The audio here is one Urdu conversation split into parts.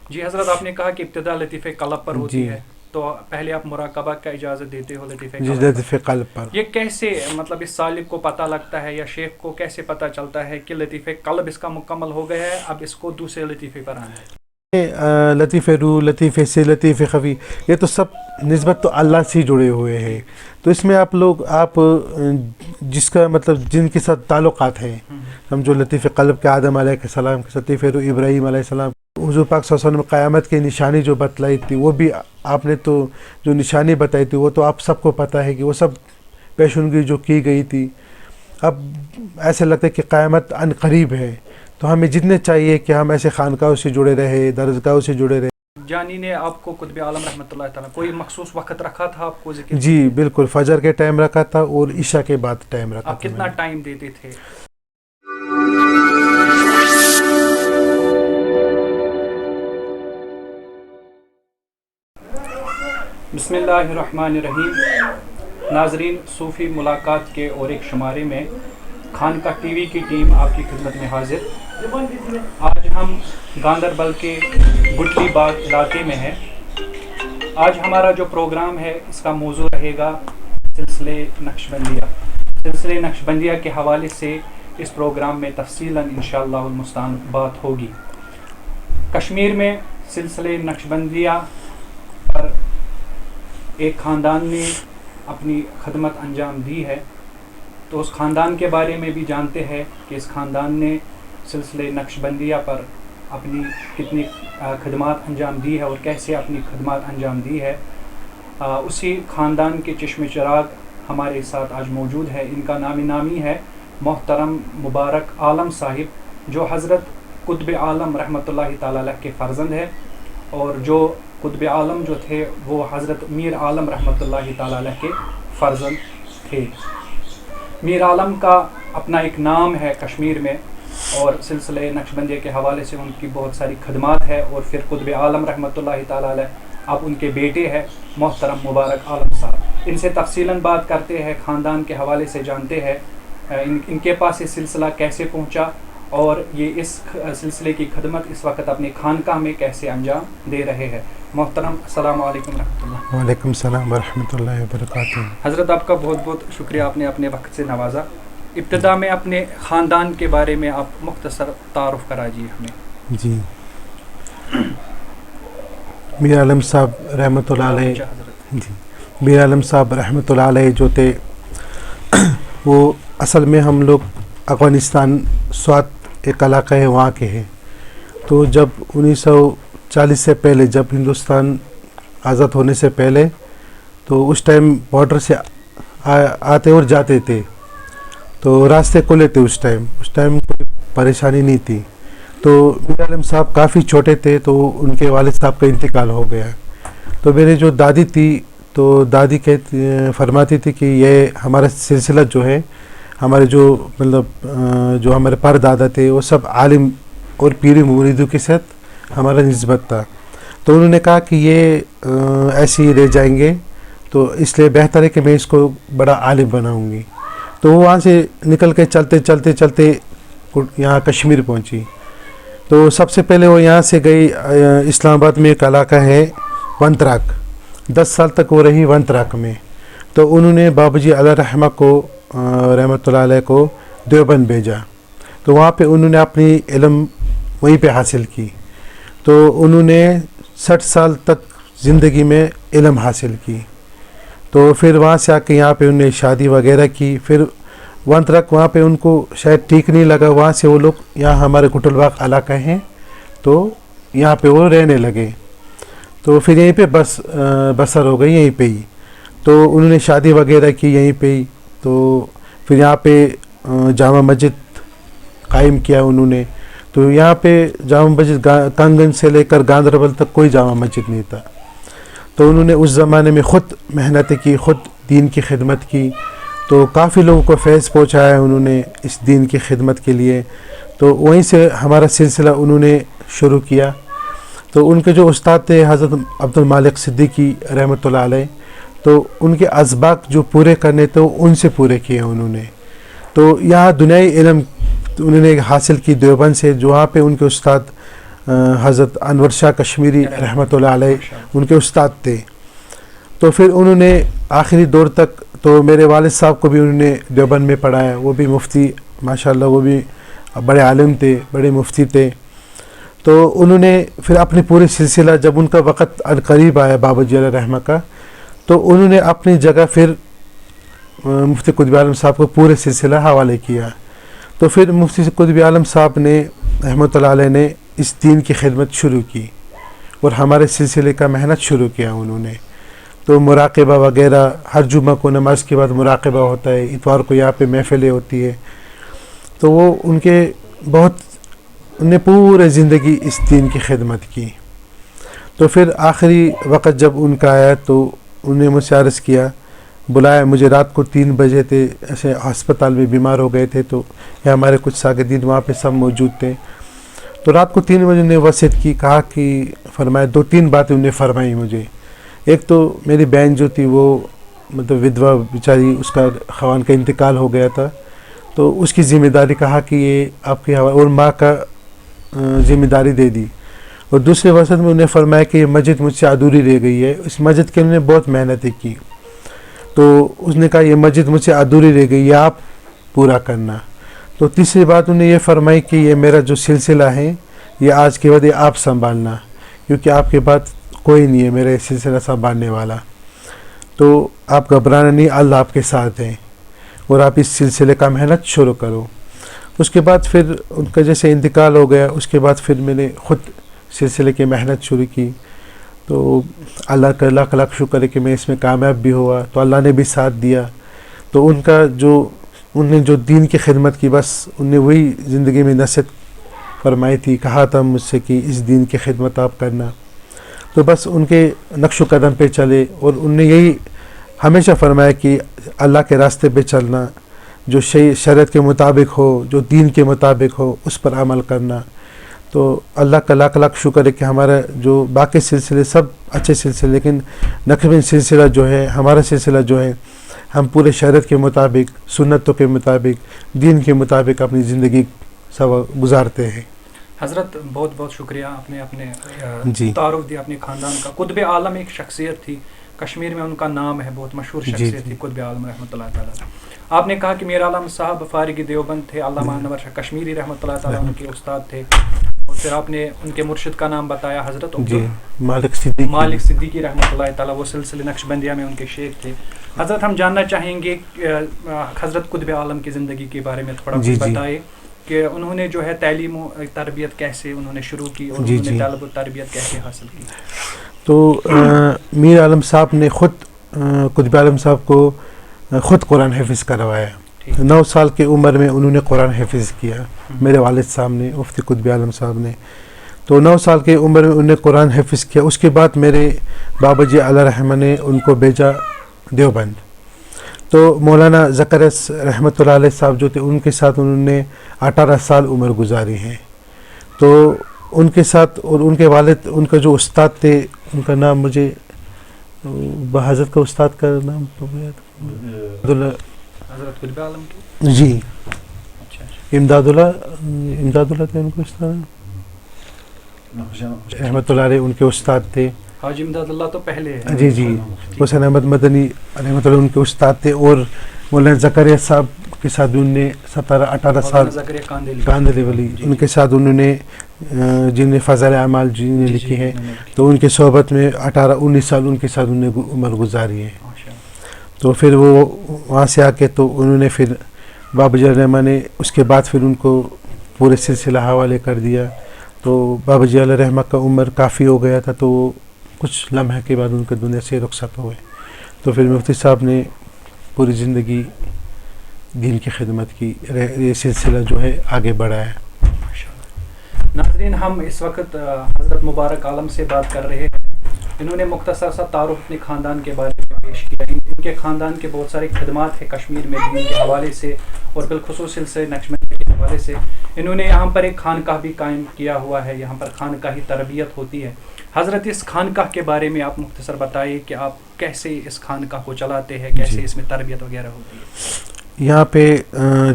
جی حضرت، آپ نے کہا کہ ابتدا لطیفہ قلب پر ہوتی جی ہے، تو پہلے آپ مراقبہ کا اجازت دیتے ہو لطیفہ جی، قلب لطیف پر. قلب پر. یہ کیسے مطلب اس سالک کو پتہ لگتا ہے یا شیخ کو کیسے پتہ چلتا ہے کہ لطیفہ قلب اس کا مکمل ہو گیا ہے، اب اس کو دوسرے لطیفے پر آنا ہے؟ لطیف روح، لطیف سے، لطیف خفی، یہ تو سب نسبت تو اللہ سے جڑے ہوئے ہیں. تو اس میں آپ جس کا مطلب جن کے ساتھ تعلقات ہیں، سمجھو لطیف قلب کے آدم علیہ السلام کے، لطیف روح ابراہیم علیہ السلام، حضور پاک صلی اللہ علیہ وسلم قیامت کی نشانی جو بتلائی تھی، وہ بھی آپ نے تو جو نشانی بتائی تھی وہ تو آپ سب کو پتہ ہے کہ وہ سب پیشنگوئی جو کی گئی تھی. اب ایسے لگتا ہے کہ قیامت عن قریب ہے، تو ہمیں جتنے چاہیے کہ ہم ایسے خانقاہوں سے جڑے رہے، درسگاہوں سے جڑے رہے. جانی نے آپ کو قطب عالم رحمۃ اللہ تعالیٰ کوئی مخصوص وقت رکھا تھا آپ کو ذکر؟ جی بالکل، فجر کے ٹائم رکھا تھا اور عشاء کے بعد ٹائم رکھا آپ تھا. کتنا ٹائم دیتے تھے؟ بسم اللہ الرحمن الرحیم. ناظرین، صوفی ملاقات کے اور ایک شمارے میں خانقاہ ٹی وی کی ٹیم آپ کی خدمت میں حاضر. آج ہم گاندربل کے گٹلی باغ علاقے میں ہیں. آج ہمارا جو پروگرام ہے اس کا موضوع رہے گا سلسلے نقشبندیہ. سلسلے نقشبندیہ کے حوالے سے اس پروگرام میں تفصیلاً انشاءاللہ المستعان بات ہوگی. کشمیر میں سلسلے نقشبندیہ پر ایک خاندان نے اپنی خدمت انجام دی ہے، تو اس خاندان کے بارے میں بھی جانتے ہیں کہ اس خاندان نے سلسلے نقشبندیہ پر اپنی کتنی خدمات انجام دی ہے اور کیسے اپنی خدمات انجام دی ہے. اسی خاندان کے چشم چراغ ہمارے ساتھ آج موجود ہے. ان کا نامی ہے محترم مبارک عالم صاحب، جو حضرت قطب عالم رحمۃ اللہ تعالیٰ علیہ کے فرزند ہے، اور جو قطب عالم جو تھے وہ حضرت میر عالم رحمۃ اللہ تعالیٰ علیہ کے فرزند تھے. میر عالم کا اپنا ایک نام ہے کشمیر میں، اور سلسلہ نقشبندیہ کے حوالے سے ان کی بہت ساری خدمات ہے. اور پھر قطب عالم رحمۃ اللہ تعالیٰ علیہ اب ان کے بیٹے ہیں محترم مبارک عالم صاحب. ان سے تفصیلاً بات کرتے ہیں، خاندان کے حوالے سے جانتے ہیں ان کے پاس یہ سلسلہ کیسے پہنچا، اور یہ اس سلسلے کی خدمت اس وقت اپنی خانقاہ میں کیسے انجام دے رہے ہیں. محترم السلام علیکم ورحمۃ اللہ. وعلیکم السلام ورحمۃ اللہ وبرکاتہ. حضرت آپ کا بہت بہت شکریہ، آپ نے اپنے وقت سے نوازا. ابتدا میں اپنے خاندان کے بارے میں آپ مختصر تعارف کرا دیجیے ہمیں. جی، میر عالم صاحب رحمۃ اللہ علیہ، جی میر عالم صاحب رحمۃ اللہ علیہ جو تھے وہ اصل میں ہم لوگ افغانستان سوات ایک علاقہ ہے وہاں کے ہیں. تو جب 1940 سے پہلے، جب ہندوستان آزاد ہونے سے پہلے، تو اس ٹائم بارڈر سے آتے اور جاتے تھے، تو راستے کھلے تھے. اس ٹائم کوئی پریشانی نہیں تھی. تو میر عالم صاحب کافی چھوٹے تھے، تو ان کے والد صاحب کا انتقال ہو گیا. تو میری جو دادی تھی، تو دادی فرماتی تھی کہ یہ ہمارا سلسلہ جو ہے، ہمارے جو مطلب جو ہمارے پر دادا تھے وہ سب عالم اور پیری مریدوں کے ساتھ ہمارا نسبت تھا. تو انہوں نے کہا کہ یہ ایسے ہی رہ جائیں گے، تو اس لیے بہتر ہے کہ میں اس کو بڑا عالم بناؤں گی. تو وہ وہاں سے نکل کے چلتے یہاں کشمیر پہنچی. تو سب سے پہلے وہ یہاں سے گئی اسلام آباد میں ایک علاقہ ہے ونتراک. 10 سال تک وہ رہی ونتراک میں. تو انہوں نے بابا جی علیہ رحمہ کو رحمۃ اللہ علیہ کو دیوبند بھیجا. تو وہاں پہ انہوں نے اپنی علم وہیں پہ حاصل کی. تو انہوں نے 60 سال تک زندگی میں علم حاصل کی. تو پھر وہاں سے آ کے یہاں پہ انہوں نے شادی وغیرہ کی. پھر ونترک وہاں پہ ان کو شاید ٹھیک نہیں لگا، وہاں سے وہ لوگ یہاں ہمارے گٹل باغ علاقہ ہیں تو یہاں پہ وہ رہنے لگے. تو پھر یہیں پہ بسر ہو گئی یہیں پہ ہی. تو انہوں نے شادی وغیرہ کی یہیں پہ ہی. تو پھر یہاں پہ جامع مسجد قائم کیا انہوں نے. تو یہاں پہ جامع مسجد کانگن سے لے کر گاندربل تک کوئی جامع مسجد نہیں تھا. تو انہوں نے اس زمانے میں خود محنت کی، خود دین کی خدمت کی. تو کافی لوگوں کو فیض پہنچایا انہوں نے اس دین کی خدمت کے لیے. تو وہیں سے ہمارا سلسلہ انہوں نے شروع کیا. تو ان کے جو استاد تھے حضرت عبد المالک صدیقی رحمۃ اللہ علیہ، تو ان کے اسباق جو پورے کرنے تھے ان سے پورے کیے انہوں نے. تو یہاں دنیائی علم انہوں نے حاصل کی دیوبند سے، جو وہاں پہ ان کے استاد حضرت انور شاہ کشمیری رحمۃ اللہ علیہ ان کے استاد تھے. تو پھر انہوں نے آخری دور تک تو میرے والد صاحب کو بھی انہوں نے دیوبند میں پڑھایا. وہ بھی مفتی ماشاءاللہ، وہ بھی بڑے عالم تھے، بڑے مفتی تھے. تو انہوں نے پھر اپنے پورے سلسلہ، جب ان کا وقت قریب آیا بابا جی علیہ رحمہ کا، تو انہوں نے اپنی جگہ پھر مفتی قطب عالم صاحب کو پورے سلسلہ حوالے کیا. تو پھر مفتی قطب عالم صاحب نے رحمۃ اللہ علیہ نے اس دین کی خدمت شروع کی اور ہمارے سلسلے کا محنت شروع کیا انہوں نے. تو مراقبہ وغیرہ، ہر جمعہ کو نماز کے بعد مراقبہ ہوتا ہے، اتوار کو یہاں پہ محفلیں ہوتی ہے. تو وہ ان کے بہت، ان نے پورے زندگی اس دین کی خدمت کی. تو پھر آخری وقت جب ان کا آیا تو انہوں نے مجھ سے عرض کیا، بلایا مجھے رات کو 3 بجے تھے، ایسے ہسپتال میں بیمار ہو گئے تھے. تو یہ ہمارے کچھ شاگردین وہاں پہ سب موجود تھے. تو رات کو 3 بجے انہیں وصیت کی، کہا کہ فرمایا 2-3 باتیں انہیں فرمائی مجھے. ایک تو میری بہن جو تھی وہ مطلب ودوا بیچاری، اس کا خوان کا انتقال ہو گیا تھا، تو اس کی ذمہ داری کہا کہ یہ آپ کے حوالے، اور ماں کا ذمہ داری دے دی. اور دوسرے وصیت میں انہیں فرمایا کہ یہ مسجد مجھ سے ادھوری رہ گئی ہے. اس مسجد کے انہوں نے بہت محنتیں کی. تو اس نے کہا یہ مسجد مجھ سے ادھوری رہ گئی، یہ آپ پورا کرنا. تو تیسری بات انہیں یہ فرمائی کہ یہ میرا جو سلسلہ ہے یہ آج کے بعد یہ آپ سنبھالنا، کیونکہ آپ کے بعد کوئی نہیں ہے میرا سلسلہ سنبھالنے والا. تو آپ گھبرانا نہیں، اللہ آپ کے ساتھ ہیں، اور آپ اس سلسلے کا محنت شروع کرو. اس کے بعد پھر ان کا جیسے انتقال ہو گیا، اس کے بعد پھر میں نے خود سلسلے کی محنت شروع کی. تو اللہ کا لاکھ لاکھ شکر ہے کہ میں اس میں کامیاب بھی ہوا. تو اللہ نے بھی ساتھ دیا. تو ان کا جو، ان نے جو دین کی خدمت کی، بس ان نے وہی زندگی میں نصیحت فرمائی تھی، کہا تھا مجھ سے کہ اس دین کی خدمت آپ کرنا. تو بس ان کے نقش و قدم پہ چلے، اور ان نے یہی ہمیشہ فرمایا کہ اللہ کے راستے پہ چلنا، جو شریعت کے مطابق ہو، جو دین کے مطابق ہو، اس پر عمل کرنا. تو اللہ کا لاکھ لاکھ شکر ہے کہ ہمارا جو باقی سلسلے سب اچھے سلسلے، لیکن نقوی سلسلہ جو ہے، ہمارا سلسلہ جو ہے، ہم پورے شریعت کے مطابق، سنتوں کے مطابق، دین کے مطابق اپنی زندگی سب گزارتے ہیں. حضرت بہت بہت شکریہ، آپ نے اپنے جی تعارف دیا اپنے خاندان کا. قطب عالم ایک شخصیت تھی، کشمیر میں ان کا نام ہے، بہت مشہور شخصیت تھی قطب عالم رحمۃ اللہ تعالیٰ. آپ نے کہا کہ میر عالم صاحب فارغ دیوبند تھے، علامہ انور شاہ کشمیری رحمۃ اللہ تعالیٰ ان کے استاد تھے. اور پھر آپ نے ان کے مرشد کا نام بتایا حضرت مالک صدیقی رحمۃ اللہ تعالیٰ، وہ سلسلے نقش بندیہ میں ان کے شیخ تھے. حضرت ہم جاننا چاہیں گے حضرت قطب عالم کی زندگی کے بارے میں تھوڑا بتائے کہ انہوں نے جو ہے تعلیم و تربیت کیسے انہوں نے شروع کی، اور انہوں نے طلب و تربیت کیسے حاصل کی. تو میر عالم صاحب نے خود، قطب عالم صاحب کو خود قرآن حفظ کروایا. 9 سال کی عمر میں انہوں نے قرآن حفظ کیا، میرے والد صاحب نے، مفتی قطب عالم صاحب نے. تو 9 سال کی عمر میں انہوں نے قرآن حفظ کیا. اس کے بعد میرے بابا جی علیہ رحمہ نے ان کو بھیجا دیوبند. تو مولانا زکریا رحمۃ اللہ علیہ صاحب جو تھے، ان کے ساتھ انہوں نے 18 سال عمر گزاری ہے. تو ان کے ساتھ، اور ان کے والد، ان کا جو استاد تھے، ان کا نام مجھے، حضرت کا استاد کا نام حضرت قطب عالم کی، جی اچھا امداد اللہ تھے ان کو استاد رحمۃ اللہ علیہ، ان کے استاد تھے. حاجی امداد اللہ تو پہلے ہے. جی حسین احمد مدنی رحمۃ اللہ ان کے استاد تھے. اور مولانا زکریا صاحب کے ساتھ انہوں نے 17-18 سال، کاندلی ولی، ان کے ساتھ انہوں نے، جن نے فضائل اعمال جن نے لکھی ہے، تو ان کے صحبت میں 18-19 سال ان کے ساتھ انہوں نے عمر گزاری ہے. تو پھر وہ وہاں سے آ کے تو انہوں نے پھر بابا جی رحمہ نے اس کے بعد پھر ان کو پورے سلسلہ حوالے کر دیا. تو بابا جی علیہ رحمہ کا عمر کافی ہو گیا تھا، تو وہ کچھ لمحے کے بعد ان کے دنیا سے رخصت ہوئے. تو پھر مفتی صاحب نے پوری زندگی دین کی خدمت کی، یہ سلسلہ جو ہے آگے بڑھایا. ناظرین، ہم اس وقت حضرت مبارک عالم سے بات کر رہے ہیں. انہوں نے مختصر سا تعارف اپنے خاندان کے بارے میں پیش کیا. ان کے خاندان کے بہت سارے خدمات ہیں کشمیر میں دین کے حوالے سے، اور بالخصوص سلسلے نقشبندی کے حوالے سے. انہوں نے یہاں پر ایک خانقاہ بھی قائم کیا ہوا ہے، یہاں پر خانقاہی تربیت ہوتی ہے. حضرت اس خانقاہ کے بارے میں آپ مختصر بتائیے کہ آپ کیسے اس خانقاہ کو چلاتے ہیں، کیسے اس میں تربیت وغیرہ ہوتی ہے. یہاں پہ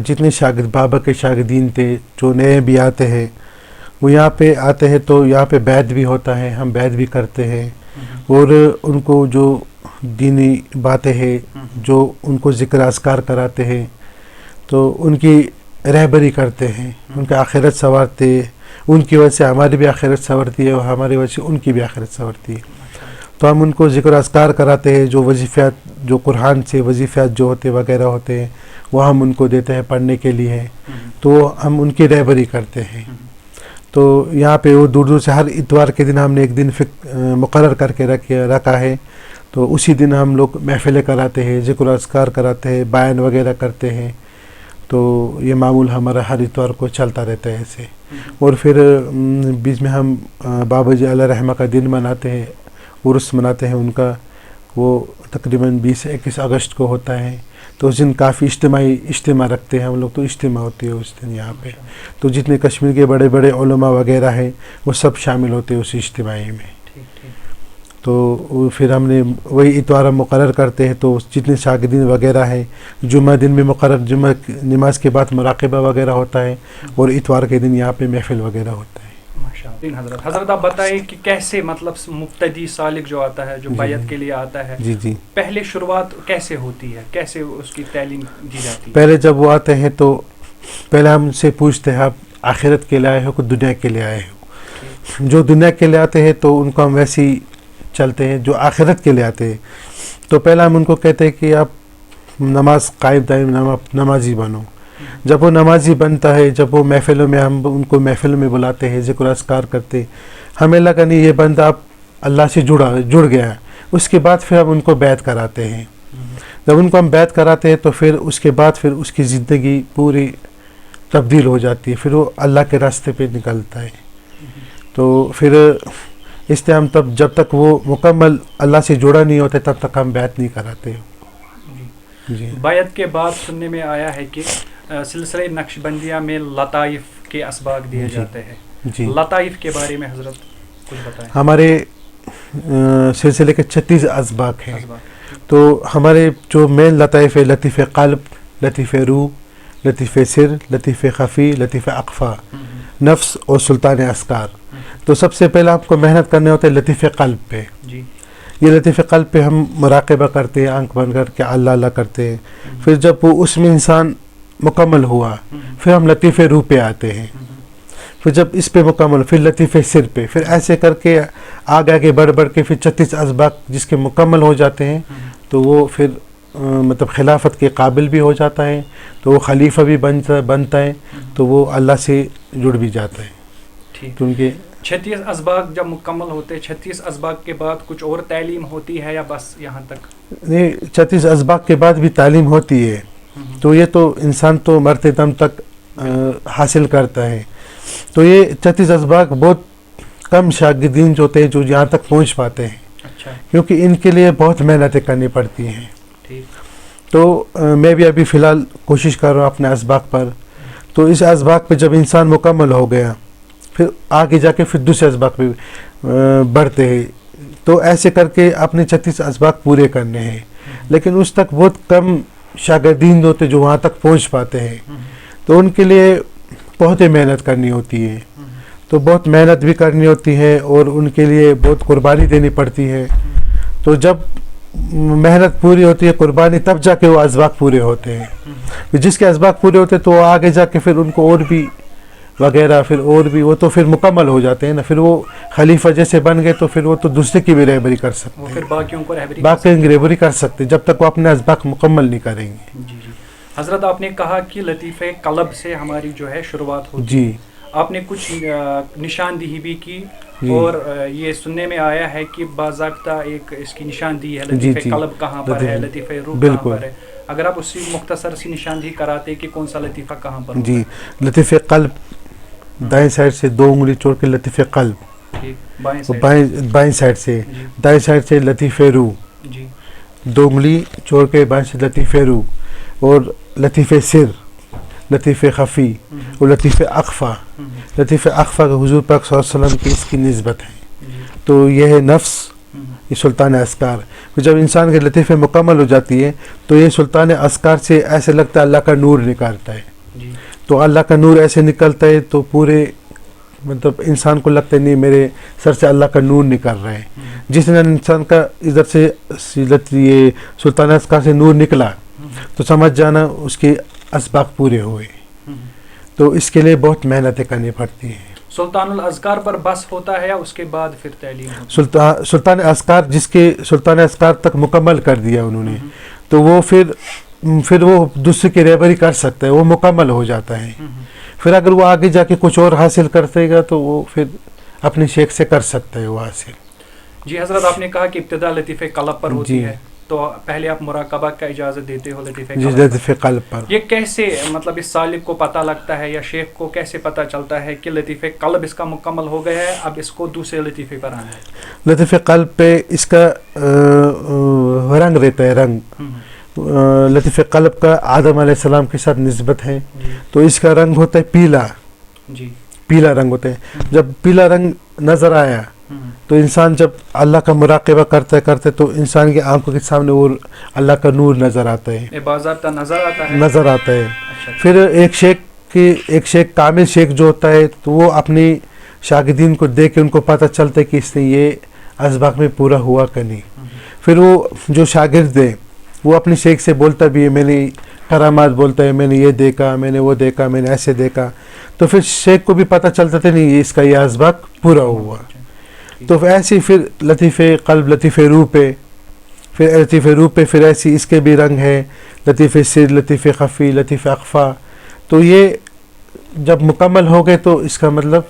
جتنے شاگرد بابا کے شاگردین تھے، جو نئے بھی آتے ہیں، وہ یہاں پہ آتے ہیں تو یہاں پہ بیعت بھی ہوتا ہے، ہم بیعت بھی کرتے ہیں، اور ان کو جو دینی باتیں ہیں، جو ان کو ذکر اذکار کراتے ہیں تو ان کی رہبری کرتے ہیں، ان کا آخرت سنوارتے، ان کی وجہ سے ہماری بھی آخرت سنورتی ہے اور ہماری وجہ سے ان کی بھی آخرت سنورتی ہے. تو ہم ان کو ذکر اذکار کراتے ہیں، جو وظیفات جو قرآن سے وظیفات جو ہوتے وغیرہ ہوتے ہیں وہ ہم ان کو دیتے ہیں پڑھنے کے لیے، تو ہم ان کی رہبری کرتے ہیں. تو یہاں پہ وہ دور دور سے ہر اتوار کے دن ہم نے ایک دن مقرر کر کے رکھا ہے، تو اسی دن ہم لوگ محفلیں کراتے ہیں، ذکر اذکار کراتے ہیں، بیان وغیرہ کرتے ہیں. تو یہ معمول ہمارا ہر اتوار کو چلتا رہتا ہے ایسے. اور پھر بیچ میں ہم بابا جی علیہ رحمہ کا دن مناتے ہیں، عرس مناتے ہیں ان کا، وہ تقریباً 20-21 اگست کو ہوتا ہے. تو اس دن کافی اجتماع رکھتے ہیں ہم لوگ، تو اجتماع ہوتی ہے اس دن یہاں پہ. تو جتنے کشمیر کے بڑے بڑے علماء وغیرہ ہیں وہ سب شامل ہوتے ہیں اس اجتماع میں. تو پھر ہم نے وہی اتوار مقرر کرتے ہیں، تو جتنے شاگردین وغیرہ ہیں جمعہ دن میں مقرر، جمعہ نماز کے بعد مراقبہ وغیرہ ہوتا ہے، اور اتوار کے دن یہاں پہ محفل وغیرہ ہوتا ہے. حضرت آپ بتائیں کہ کیسے مطلب مبتدی سالک جو آتا ہے، جو بیعت کے لیے آتا ہے، جی پہلے شروعات کیسے ہوتی ہے، کیسے اس کی تعلیم دی جاتی ہے؟ پہلے جب وہ آتے ہیں تو پہلے ہم ان سے پوچھتے ہیں آپ آخرت کے لیے آئے ہو کہ دنیا کے لیے آئے ہو. جو دنیا کے لیے آتے ہیں تو ان کو ہم ویسے ہی چلتے ہیں، جو آخرت کے لیے آتے ہیں تو پہلے ہم ان کو کہتے ہیں کہ آپ نماز قائم دائم نمازی بنو. جب وہ نمازی بنتا ہے، جب وہ محفلوں میں ہم ان کو محفلوں میں بلاتے ہیں، ذکر اذکار کرتے، ہمیں لگا نہیں یہ بندہ اب اللہ سے جڑ گیا. اس کے بعد پھر ہم ان کو بیعت کراتے ہیں. جب ان کو ہم بیعت کراتے ہیں تو پھر اس کے بعد پھر اس کی زندگی پوری تبدیل ہو جاتی ہے، پھر وہ اللہ کے راستے پہ نکلتا ہے. تو پھر اس لیے ہم جب تک وہ مکمل اللہ سے جڑا نہیں ہوتا تب تک ہم بیعت نہیں کراتے. جی. بیعت کے بعد سننے میں آیا ہے کہ سلسلہ نقش بندیہ میں لطائف کے اسباق دیے جاتے ہیں. جی. لطائف کے بارے میں حضرت کچھ بتائیں. ہمارے سلسلے کے 36 اسباق ہیں. تو ہمارے جو مین لطائف ہے، لطیف قلب، لطیف روح، لطیف سر، لطیف خفی، لطیف اقفا، نفس اور سلطان اسکار. تو سب سے پہلے آپ کو محنت کرنے ہوتے ہیں لطیف قلب پہ. جی. یہ لطیف قلب پہ ہم مراقبہ کرتے ہیں، آنکھ بند کر کے اللہ اللہ کرتے ہیں. پھر جب وہ اس میں انسان مکمل ہوا پھر ہم لطیف روح پہ آتے ہیں. پھر جب اس پہ مکمل پھر لطیف سر پہ، پھر ایسے کر کے آگے بڑھ کے پھر 36 اسباق جس کے مکمل ہو جاتے ہیں تو وہ پھر مطلب خلافت کے قابل بھی ہو جاتا ہے، تو وہ خلیفہ بھی بنتا ہے، تو وہ اللہ سے جڑ بھی جاتا ہے. کیونکہ 36 اسباق جب مکمل ہوتے ہیں، 36 اسباق کے بعد کچھ اور تعلیم ہوتی ہے یا بس یہاں تک؟ نہیں، 36 اسباق کے بعد بھی تعلیم ہوتی ہے. تو یہ تو انسان تو مرتے دم تک حاصل کرتا ہے. تو یہ 36 اسباق بہت کم شاگردین جو ہوتے ہیں جو یہاں تک پہنچ پاتے ہیں. اچھا. کیونکہ ان کے لیے بہت محنتیں کرنی پڑتی ہیں. تو میں بھی ابھی فی الحال کوشش کر رہا ہوں اپنے اسباق پر. تو اس اسباق پہ جب انسان مکمل ہو گیا پھر آگے جا کے پھر دوسرے اسباق پہ بڑھتے ہیں. تو ایسے کر کے اپنے 36 اسباق پورے کرنے ہیں. لیکن اس تک بہت کم شاگردین ہوتے جو وہاں تک پہنچ پاتے ہیں. تو ان کے لیے بہت ہی محنت کرنی ہوتی ہے. تو بہت محنت بھی کرنی ہوتی ہے اور ان کے لیے بہت قربانی دینی پڑتی ہے. تو جب محنت پوری ہوتی ہے، قربانی، تب جا کے وہ اسباق پورے ہوتے ہیں. جس کے اسباق پورے ہوتے ہیں تو وہ آگے جا کے پھر ان کو اور بھی وغیرہ پھر اور بھی وہ تو پھر مکمل ہو جاتے ہیں نا. پھر وہ خلیفہ جیسے بن گئے تو پھر وہ تو دوسرے کی بھی رہبری کر سکتے ہیں، پھر باقیوں کو رہبری کر سکتے جب تک وہ اپنے اسباق مکمل نہیں کریں گے. جی. حضرت آپ نے کہا کہ لطیف قلب سے ہماری جو ہے شروعات ہوتی. جی. آپ نے کچھ نشاندہی بھی کی اور یہ سننے میں آیا ہے کہ باضابطہ ایک اس کی نشاندہی ہے، لطیف قلب کہاں پر ہے، لطیف روح کہاں پر ہے. اگر آپ اسی مختصر سی نشاندہی کراتے کہ کون سا لطیفہ کہاں پر ہوتا ہے. جی. لطیف قلب دائیں سائڈ سے 2 انگلی چھوڑ کے لطیف قلب، بائیں سائڈ سے، دائیں سائڈ سے لطیف روح، 2 انگلی چھوڑ کے بائیں سے لطیف روح، اور لطیف سر، لطیف خفی اور لطیف اقفا. لطیف اقفا کا حضور پاک صلی اللہ علیہ وسلم کی اس کی نسبت ہے. تو یہ ہے نفس، یہ سلطان اسکار. جب انسان کے لطیفے مکمل ہو جاتی ہے تو یہ سلطان اسکار سے ایسے لگتا ہے اللہ کا نور نکالتا ہے. تو اللہ کا نور ایسے نکلتا ہے تو پورے مطلب انسان کو لگتا ہے نہیں میرے سر سے اللہ کا نور نکل رہا ہے. جس دن انسان کا ادھر سے یہ سلطان اذکار سے نور نکلا تو سمجھ جانا اس کے اسباق پورے ہوئے. تو اس کے لیے بہت محنتیں کرنی پڑتی ہیں. سلطان الاذکار پر بس ہوتا ہے یا اس کے بعد پھر تعلیم ہوتی ہے؟ سلطان اذکار جس کے سلطان اذکار تک مکمل کر دیا انہوں نے تو وہ پھر وہ دوسرے کی رہبری کر سکتا ہے, وہ مکمل ہو جاتا ہے. پھر اگر وہ آگے جا کے کچھ اور حاصل کرتے گا تو وہ پھر اپنے شیخ سے کر سکتا ہے وہ حاصل. جی حضرت, آپ نے کہا کہ ابتدا لطیفہ قلب پر ہوتی ہے, تو پہلے آپ مراقبہ کا اجازت دیتے ہو لطیفہ قلب پر. یہ کیسے مطلب اس سالک کو پتہ لگتا ہے یا شیخ کو کیسے پتہ چلتا ہے کہ لطیفہ قلب اس کا مکمل ہو گیا ہے, اب اس کو دوسرے لطیفے پر آنا ہے؟ لطیفہ قلب پہ اس کا رنگ رہتا ہے, رنگ. لطیفہ قلب کا آدم علیہ السلام کے ساتھ نسبت ہے, تو اس کا رنگ ہوتا ہے پیلا. پیلا رنگ ہوتا ہے. جب پیلا رنگ نظر آیا تو انسان جب اللہ کا مراقبہ کرتے تو انسان کی آنکھوں کے سامنے وہ اللہ کا نور نظر آتا ہے, نظر آتا ہے. پھر ایک شیخ کامل شیخ جو ہوتا ہے تو وہ اپنی شاگردین کو دیکھ کے ان کو پتہ چلتا ہے کہ اس نے یہ اسباق میں پورا ہوا کہ نہیں. پھر وہ جو شاگرد ہے وہ اپنے شیخ سے بولتا بھی ہے, میں نے کرامات بولتا ہے, میں نے یہ دیکھا, میں نے وہ دیکھا, میں نے ایسے دیکھا. تو پھر شیخ کو بھی پتہ چلتا تھا نہیں اس کا یہ اسباق پورا ہوا. تو ایسی پھر لطیفہ قلب, لطیفہ روح پہ, پھر لطیفہ روح پہ پھر ایسی اس کے بھی رنگ ہے, لطیفہ سر, لطیفہ خفی, لطیفہ اخفا. تو یہ جب مکمل ہو گئے تو اس کا مطلب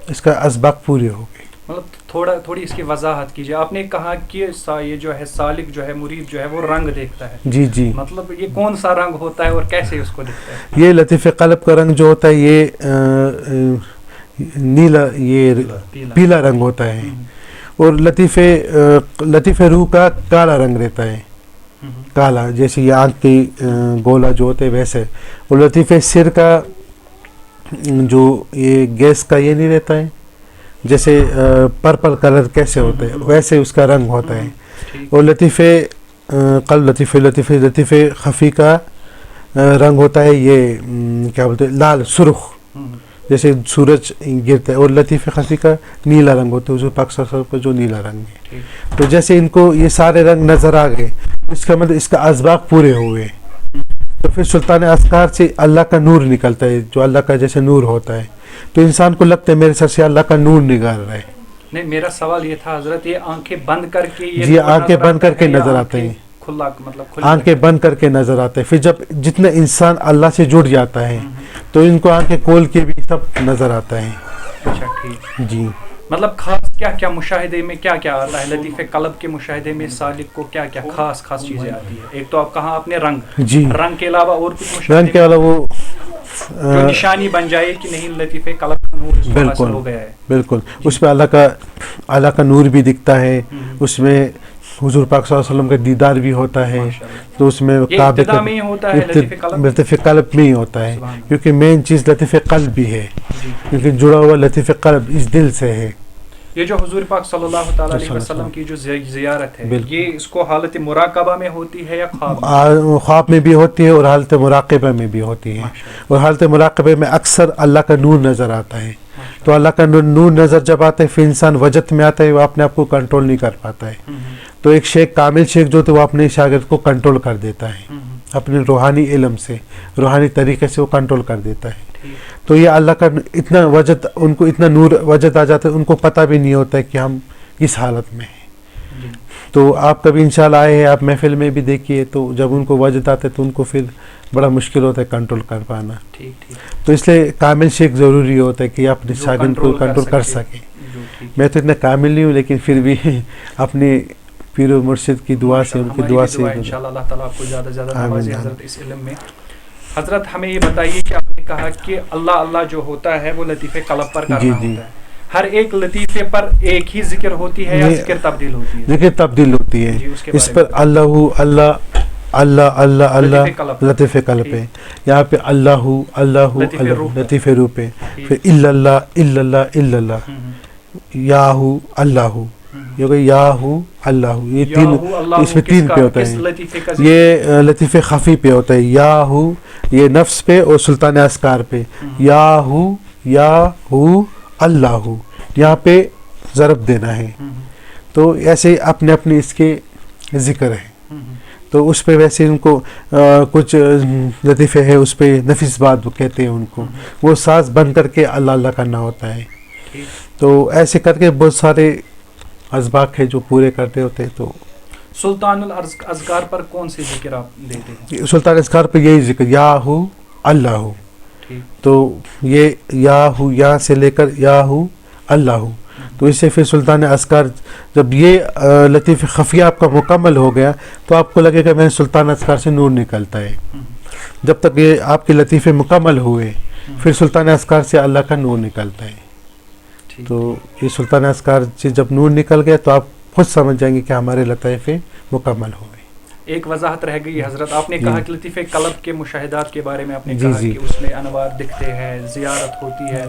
اس کا اسباق پورے ہو گئے. مطلب تھوڑی اس کی وضاحت کیجیے. آپ نے کہا کہ یہ جو ہے سالک جو ہے, مرید جو ہے وہ رنگ دیکھتا ہے. جی مطلب یہ کون سا رنگ ہوتا ہے اور کیسے اس کو دیکھتا ہے؟ یہ لطیفہ قلب کا رنگ جو ہوتا ہے یہ نیلا, یہ پیلا رنگ ہوتا ہے. اور لطیفہ روح کا کالا رنگ رہتا ہے, کالا, جیسے یہ آنکھ کی گولا جو ہوتے ویسے. اور لطیفہ سر کا جو یہ گیس کا یہ نہیں رہتا ہے, جیسے پرپل کلر کیسے ہوتا ہے ویسے اس کا رنگ ہوتا ہے. اور لطیفہ قلب, لطیفہ خفی کا رنگ ہوتا ہے یہ کیا بولتے ہیں, لال سرخ, جیسے سورج گرتا ہے. اور لطیفہ خفی کا نیلا رنگ ہوتا ہے, حضور پاک صلی اللہ علیہ وسلم کا جو نیلا رنگ ہے. تو جیسے ان کو یہ سارے رنگ نظر آ گئے, اس کا مطلب اس کا اسباق پورے ہوئے. تو پھر سلطان اذکار سے اللہ کا نور نکلتا ہے, جو اللہ کا جیسے نور ہوتا ہے. تو انسان کو لگتا ہے میرے سر سے اللہ کا نور نکل رہا ہے. نہیں, میرا سوال یہ تھا حضرت, یہ آنکھیں بند کر کے جی آنکھیں بند کر کے نظر آتے ہیں, آنکھیں بند کر کے نظر آتے ہیں. پھر جب جتنا انسان اللہ سے جڑ جاتا ہے تو ان کو آنکھیں کھول کے بھی سب نظر آتا ہے. اچھا ٹھیک. جی مطلب خاص کیا مشاہدے میں کیا آتا ہے لطیفہ قلب کے مشاہدے میں سالک کو کیا خاص چیزیں آتی ہے؟ ایک تو آپ کہاں آپ نے رنگ, جی رنگ کے علاوہ اور کچھ رنگ کے علاوہ وہ جو نشانی بن جائے کہ نہیں لطیفہ قلب کا نور اس کو حاصل ہو گیا ہے. بالکل, اس پہ اللہ کا نور بھی دکھتا ہے. اس میں حضور پاک صلی اللہ علیہ وسلم کا دیدار بھی ہوتا ہے. تو اس میں ابتدا میں ہی ہوتا ہے لطیفہ قلب میں ہی ہوتا ہے, کیونکہ مین چیز لطیفہ قلب بھی ہے, کیونکہ جڑا ہوا لطیفہ قلب اس دل سے ہے. یہ جو حضور پاک صلی اللہ تعالی علیہ وسلم کی جو زیارت ہے, یہ اس کو حالت مراقبہ میں ہوتی ہے یا خواب میں بھی ہوتی ہے اور حالت مراقبہ میں بھی ہوتی ہے. اور حالت مراقبہ میں اکثر اللہ کا نور نظر آتا ہے. تو اللہ کا نور نظر جب آتا ہے پھر انسان وجد میں آتا ہے, وہ اپنے آپ کو کنٹرول نہیں کر پاتا ہے. تو ایک شیخ, کامل شیخ جو وہ اپنے شاگرد کو کنٹرول کر دیتا ہے, اپنے روحانی علم سے, روحانی طریقے سے وہ کنٹرول کر دیتا ہے. تو یہ اللہ کا اتنا وجد, ان کو اتنا نور وجد آ جاتا ہے, ان کو پتہ بھی نہیں ہوتا ہے کہ ہم کس حالت میں ہیں. تو آپ کبھی انشاءاللہ آئے ہیں, آپ محفل میں بھی دیکھیے, تو جب ان کو وجد آتا ہے تو ان کو پھر بڑا مشکل ہوتا ہے کنٹرول کر پانا. تو اس لیے کامل شیخ ضروری ہوتا ہے کہ اپنے شاگرد کو کنٹرول کر سکے. میں تو اتنا کامل نہیں ہوں, لیکن پھر بھی اپنی پیر و مرشد کی دعا سے, ان کی دعا سے انشاءاللہ اللہ تعالیٰ آپ کو زیادہ زیادہ نوازے حضرت اس علم میں. حضرت ہمیں یہ بتائیے کہ آپ نے کہا کہ اللہ جو ہوتا ہے وہ لطیفہ قلب پر کرنا ہوتا ہے. ہر ایک لطیفے پر ایک ہی ذکر ہوتی ہے یا ذکر تبدیل ہوتی ہے؟ ذکر تبدیل ہوتی ہے. اس پر اللہ اللہ اللہ اللہ اللہ لطیفہ قلب ہے. یہاں پہ اللہ اللہ لطیفہ روح پہ, پھر الا اللہ الا اللہ الا اللہ, یاہو اللہ, یاہو اللہ, یہ تین, اس میں تین پہ ہوتا ہے. یہ لطیفہ خفی پہ ہوتا ہے, یاہو یہ نفس پہ اور سلطان اذکار پہ, یاہو یاہو اللہ، یہاں پہ ضرب دینا ہے. تو ایسے اپنے اپنے اس کے ذکر ہیں. تو اس پہ ویسے ان کو کچھ لطیفے ہے، اس پہ نفیس بات کہتے ہیں ان کو، وہ ساز بن کر کے اللہ اللہ کرنا ہوتا ہے. تو ایسے کر کے بہت سارے اسباق ہے جو پورے کرتے ہوتے ہیں. تو سلطان الاذکار پر کون سے ذکر آپ دیتے ہیں؟ سلطان اذکار پہ یہی ذکر یا ہو اللہ ہو. تو یہ یا ہو، یہاں سے لے کر یا ہو اللہ ہو. تو اس سے پھر سلطان اذکار جب یہ لطیف خفیہ آپ کا مکمل ہو گیا تو آپ کو لگے گا میں سلطان اذکار سے نور نکلتا ہے. جب تک یہ آپ کے لطیفے مکمل ہوئے پھر سلطان اذکار سے اللہ کا نور نکلتا ہے. تو یہ سلطان اذکار سے جب نور نکل گیا تو آپ خود سمجھ جائیں گے کہ ہمارے لطیفے مکمل ہو گئے. ایک وضاحت رہ گئی حضرت، آپ نے کہا کہ لطیفے قلب کے مشاہدات کے بارے میں آپ نے کہا کہ اس میں انوار دکھتے ہیں، زیارت ہوتی ہے.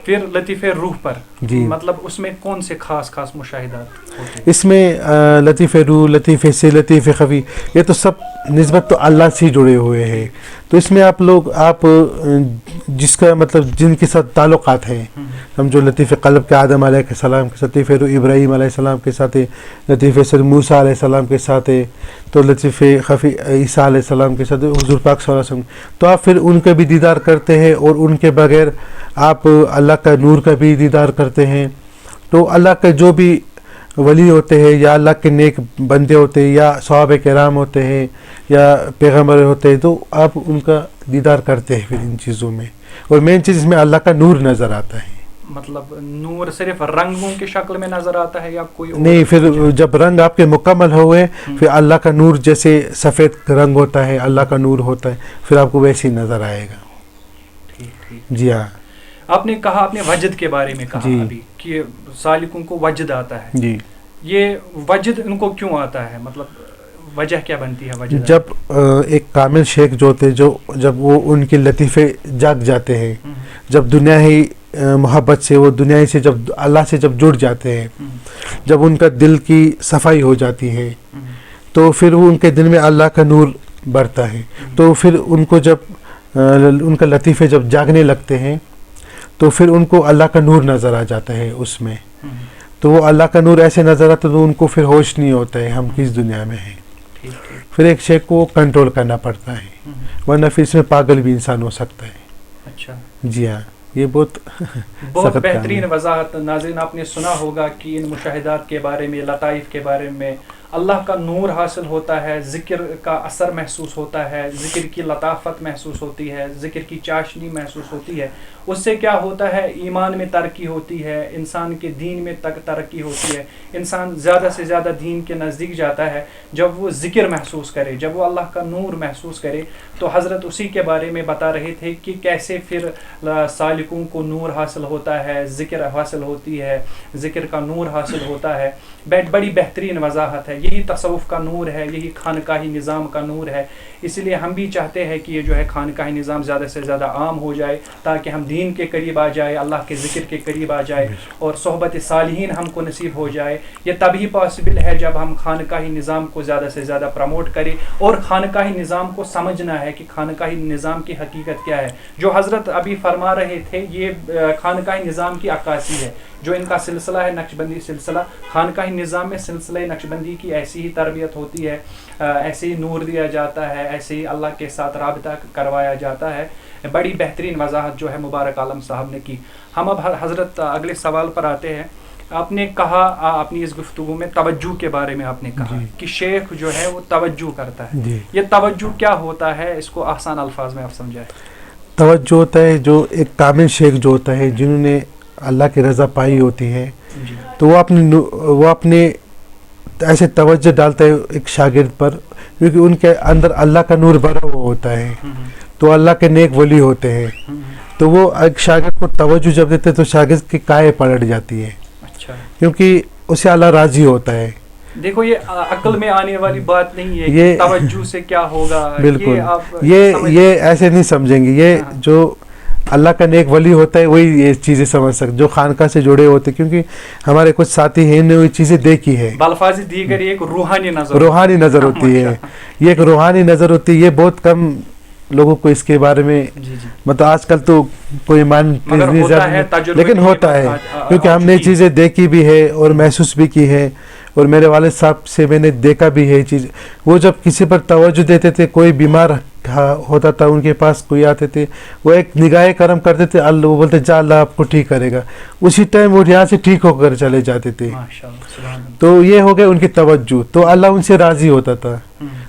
پھر لطیفے روح پر مطلب اس میں کون سے خاص خاص مشاہدات ہوتے ہیں؟ اس میں لطیف روح، لطیف سے، لطیف خفی، یہ تو سب نسبت تو اللہ سے جڑے ہوئے ہیں. تو اس میں آپ لوگ جس کا مطلب جن کے ساتھ تعلقات ہیں، ہم جو لطیف قلب کے آدم علیہ السلام کے ساتھ، لطیف روح ابراہیم علیہ السلام کے ساتھ، لطیف سر موسیٰ علیہ السلام کے ساتھ، تو لطیف خفی عیسیٰ علیہ السلام کے ساتھ، حضور پاک صلی اللہ علیہ وسلم. تو آپ پھر ان کا بھی دیدار کرتے ہیں اور ان کے بغیر آپ اللہ کا نور کا بھی دیدار کرتے ہیں. تو اللہ کے جو بھی ولی ہوتے ہیں یا اللہ کے نیک بندے ہوتے ہیں یا صحابہ کرام ہوتے ہیں یا پیغمبر ہوتے ہیں، تو آپ ان کا دیدار کرتے ہیں پھر ان چیزوں میں. اور مین چیز اس میں اللہ کا نور نظر آتا ہے. مطلب نور صرف رنگوں کی شکل میں نظر آتا ہے یا کوئی نہیں؟ پھر جب رنگ آپ کے مکمل ہوئے پھر اللہ کا نور جیسے سفید رنگ ہوتا ہے، اللہ کا نور ہوتا ہے، پھر آپ کو ویسے ہی نظر آئے گا. جی ہاں. آپ نے کہا، آپ نے وجد کے بارے میں کہا ابھی کہ سالکوں کو وجد آتا ہے. جی. یہ وجد ان کو کیوں آتا ہے؟ مطلب وجہ کیا بنتی ہے وجد؟ جب ایک کامل شیخ جو ہوتے جب وہ ان کے لطیفے جاگ جاتے ہیں، جب دنیا ہی محبت سے، وہ دنیا ہی سے جب اللہ سے جب جڑ جاتے ہیں، جب ان کا دل کی صفائی ہو جاتی ہے تو پھر وہ ان کے دل میں اللہ کا نور بڑھتا ہے. تو پھر ان کو جب ان کا لطیفے جب جاگنے لگتے ہیں تو پھر ان کو اللہ کا نور نظر آ جاتا ہے اس میں. تو وہ اللہ کا نور ایسے نظر آتا ہے تو ان کو پھر ہوش نہیں ہوتا ہے ہم کس دنیا میں ہیں. پھر ایک شیخ کو کنٹرول کرنا پڑتا ہے، ورنہ پھر اس میں پاگل بھی انسان ہو سکتا ہے. اچھا. جی ہاں. یہ بہت بہترین وضاحت. ناظرین آپ نے سنا ہوگا کہ ان مشاہدات کے بارے میں، لطائف کے بارے میں اللہ کا نور حاصل ہوتا ہے، ذکر کا اثر محسوس ہوتا ہے، ذکر کی لطافت محسوس ہوتی ہے، ذکر کی چاشنی محسوس ہوتی ہے. اس سے کیا ہوتا ہے؟ ایمان میں ترقی ہوتی ہے، انسان کے دین میں ترقی ہوتی ہے. انسان زیادہ سے زیادہ دین کے نزدیک جاتا ہے جب وہ ذکر محسوس کرے، جب وہ اللہ کا نور محسوس کرے. تو حضرت اسی کے بارے میں بتا رہے تھے کہ کیسے پھر سالکوں کو نور حاصل ہوتا ہے، ذکر حاصل ہوتی ہے، ذکر کا نور حاصل ہوتا ہے. بڑی بہترین وضاحت ہے. یہی تصوف کا نور ہے، یہی خانقاہی نظام کا نور ہے. اس لیے ہم بھی چاہتے ہیں کہ یہ جو ہے خانقاہی نظام زیادہ سے زیادہ عام ہو جائے تاکہ ہم دین کے قریب آ جائے، اللہ کے ذکر کے قریب آ جائے اور صحبت صالحین ہم کو نصیب ہو جائے. یہ تبھی پاسبل ہے جب ہم خانقاہی نظام کو زیادہ سے زیادہ پروموٹ کریں اور خانقاہی نظام کو سمجھنا ہے کہ خانقاہی نظام کی حقیقت کیا ہے. جو حضرت ابھی فرما رہے تھے یہ خانقاہی نظام کی عکاسی ہے. جو ان کا سلسلہ ہے نقشبندی سلسلہ، خانقاہی نظام میں سلسلہ نقشبندی کی ایسی ہی تربیت ہوتی ہے، ایسے ہی نور دیا جاتا ہے، ایسے ہی اللہ کے ساتھ رابطہ کروایا جاتا ہے. بڑی بہترین وضاحت جو ہے مبارک عالم صاحب نے کی. ہم اب حضرت اگلے سوال پر آتے ہیں. آپ نے کہا اپنی اس گفتگو میں توجہ کے بارے میں آپ نے کہا کہ شیخ جو ہے وہ توجہ کرتا ہے. یہ توجہ کیا ہوتا ہے؟ اس کو آسان الفاظ میں آپ سمجھائیں. توجہ ہوتا ہے جو ایک کامل شیخ جو ہوتا ہے، جنہوں نے اللہ کی رضا پائی ہوتی ہے، تو وہ اپنے ایسے توجہ ڈالتا ہے ایک شاگرد پر، کیونکہ ان کے اندر اللہ کا نور بھرا ہوا ہوتا ہے. تو اللہ کے نیک ولی ہوتے ہیں، تو وہ ایک شاگرد کو توجہ جب دیتے تو شاگرد کی کائے پلٹ جاتی ہے. اچھا. کیونکہ اسے اللہ راضی ہوتا ہے. دیکھو یہ عقل میں آنے والی بات نہیں ہے کہ توجہ سے کیا ہوگا. بالکل یہ ایسے نہیں سمجھیں گے. یہ جو اللہ کا نیک ولی ہوتا ہے وہی یہ چیزیں سمجھ سکتے، جو خانقاہ سے جڑے ہوتے، کیونکہ ہمارے کچھ ساتھی ہیں نے وہ چیزیں دیکھی ہے. بالفاظ دیگر ایک روحانی نظر ہوتی ہے. یہ ایک روحانی نظر ہوتی ہے. یہ بہت کم لوگوں کو اس کے بارے میں مطلب آج کل تو کوئی نہیں زیادہ، لیکن ہوتا ہے کیونکہ ہم نے چیزیں دیکھی بھی ہے اور محسوس بھی کی ہے، اور میرے والد صاحب سے میں نے دیکھا بھی ہے چیز. وہ جب کسی پر توجہ دیتے تھے، کوئی بیمار ہوتا تھا ان کے پاس کوئی آتے تھے، وہ ایک نگاہ کرم کرتے تھے، اللہ وہ بولتے جا اللہ آپ کو ٹھیک کرے گا، اسی ٹائم وہ یہاں سے ٹھیک ہو کر چلے جاتے تھے. تو یہ ہو گئے ان کی توجہ، تو اللہ ان سے راضی ہوتا تھا،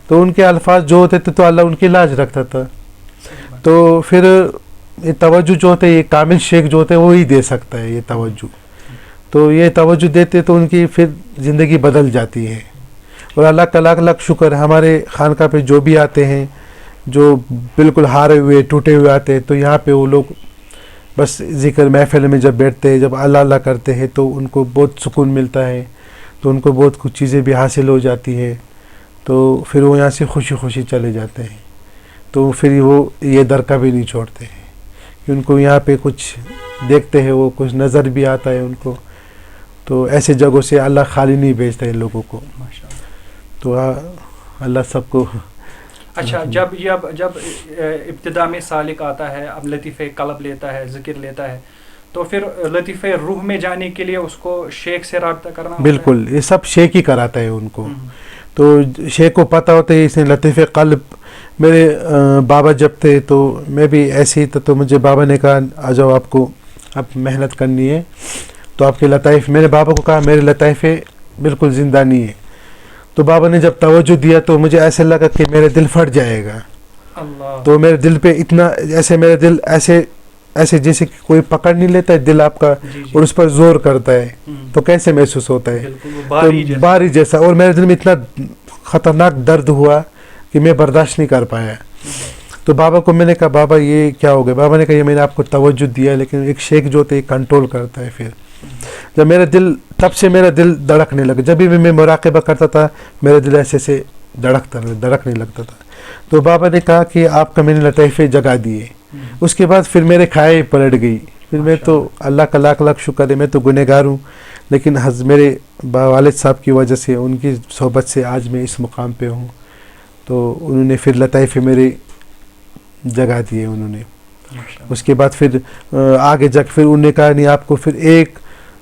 تو ان کے الفاظ جو ہوتے تھے تو اللہ ان کی لاج رکھتا تھا. تو پھر یہ توجہ جو ہوتے یہ کامل شیخ جو ہوتے ہیں وہی دے سکتا ہے یہ توجہ. تو یہ توجہ دیتے تو ان کی پھر زندگی بدل جاتی ہے. اور اللہ کا لاکھ لاکھ شکر ہے، ہمارے خانقاہ پہ جو بھی آتے ہیں جو بالکل ہارے ہوئے ٹوٹے ہوئے آتے ہیں، تو یہاں پہ وہ لوگ بس ذکر محفل میں جب بیٹھتے ہیں، جب اللہ اللہ کرتے ہیں تو ان کو بہت سکون ملتا ہے، تو ان کو بہت کچھ چیزیں بھی حاصل ہو جاتی ہے. تو پھر وہ یہاں سے خوشی خوشی چلے جاتے ہیں. تو پھر وہ یہ درکا بھی نہیں چھوڑتے ہیں کہ ان کو یہاں پہ کچھ دیکھتے ہیں، وہ کچھ نظر بھی آتا ہے ان کو. تو ایسے جگہوں سے اللہ خالی نہیں بھیجتا ہے لوگوں کو. تو اللہ سب کو. اچھا، جب ابتدا میں سالک آتا ہے، اب لطیفہ قلب لیتا ہے، ذکر لیتا ہے، تو پھر لطیفہ روح میں جانے کے لیے اس کو شیخ سے رابطہ کرنا ہوتا ہے؟ بالکل، یہ سب شیخ ہی کراتا ہے ان کو. تو شیخ کو پتہ ہوتا ہے اس نے لطیفہ قلب. میرے بابا جب تھے تو میں بھی ایسے ہی تھا، تو مجھے بابا نے کہا آ جاؤ آپ کو اب محنت کرنی ہے، تو آپ کے لطائف. میں نے بابا کو کہا میرے لطائف بالکل زندہ نہیں ہے. تو بابا نے جب توجہ دیا تو مجھے ایسے لگا کہ میرے دل پھٹ جائے گا. تو میرے دل پہ اتنا ایسے میرے دل ایسے جیسے کہ کوئی پکڑ نہیں لیتا ہے دل آپ کا اور اس پر زور کرتا ہے، تو کیسے محسوس ہوتا ہے؟ تو باری جیسا. اور میرے دل میں اتنا خطرناک درد ہوا کہ میں برداشت نہیں کر پایا. تو بابا کو میں نے کہا بابا یہ کیا ہو گیا؟ بابا نے کہا یہ میں نے آپ کو توجہ دیا، لیکن ایک شیخ جو ہوتا ہے کنٹرول کرتا ہے. پھر جب میرا دل، تب سے میرا دل دھڑکنے لگا. جب بھی میں مراقبہ کرتا تھا میرا دل ایسے سے دھڑکنے لگتا تھا. تو بابا نے کہا کہ آپ کا میں نے لطائفے جگا دیے. اس کے بعد پھر میرے کھائے پلٹ گئی. پھر میں تو اللہ کا لاکھ لاکھ شکر ہے، میں تو گنہگار ہوں، لیکن میرے والد صاحب کی وجہ سے، ان کی صحبت سے آج میں اس مقام پہ ہوں. تو انہوں نے پھر لطائفے میرے جگا دیے انہوں نے. اس کے بعد پھر آگے جا کے پھر انہوں نے کہا نہیں آپ کو، پھر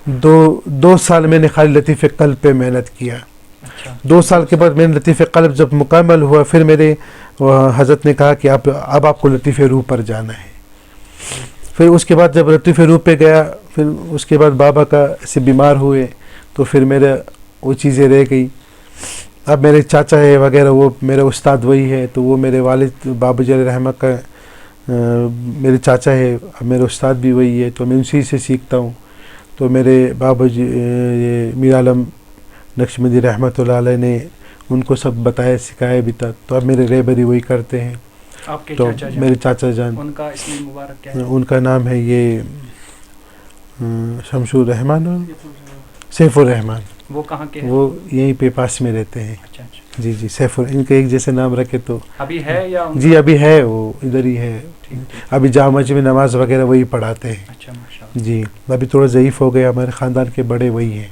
دو سال میں نے خالی لطیفہ قلب پہ محنت کیا. 2 سال کے بعد میں نے لطیفہ قلب جب مکمل ہوا، پھر میرے حضرت نے کہا کہ اب آپ کو لطیفہ روح پر جانا ہے. پھر اس کے بعد جب لطیفہ روح پہ گیا، پھر اس کے بعد بابا کا سے بیمار ہوئے، تو پھر میرا وہ چیزیں رہ گئی. اب میرے چاچا ہے وغیرہ، وہ میرے استاد وہی ہے. تو وہ میرے والد بابا جی علیہ رحمہ کا میرے چاچا ہے، اب میرے استاد بھی وہی ہے، تو میں اسی سے سیکھتا ہوں. تو میرے بابا جی میر عالم نقشبندی رحمۃ اللہ علیہ نے ان کو سب بتایا سکھایا بھی تھا. تو اب میرے رہبری وہی کرتے ہیں. آپ کے تو چاچا جان، میرے چاچا جان، ان کا اسم مبارک کیا ہے؟ ان کا نام ہے یہ شمشور رحمان، سیف الرحمان. وہ کہاں کے ہیں؟ وہ یہیں پہ پاس میں رہتے ہیں. اچھا اچھا. جی سیف، ان کے ایک جیسے نام رکھے تو ابھی ہے یا جی ابھی ہے، وہ ادھر ہی ہے. ابھی جامع مسجد میں نماز وغیرہ وہی پڑھاتے ہیں. اچھا ماشاءاللہ. جی ابھی تھوڑا ضعیف ہو گیا، ہمارے خاندان کے بڑے وہی ہیں،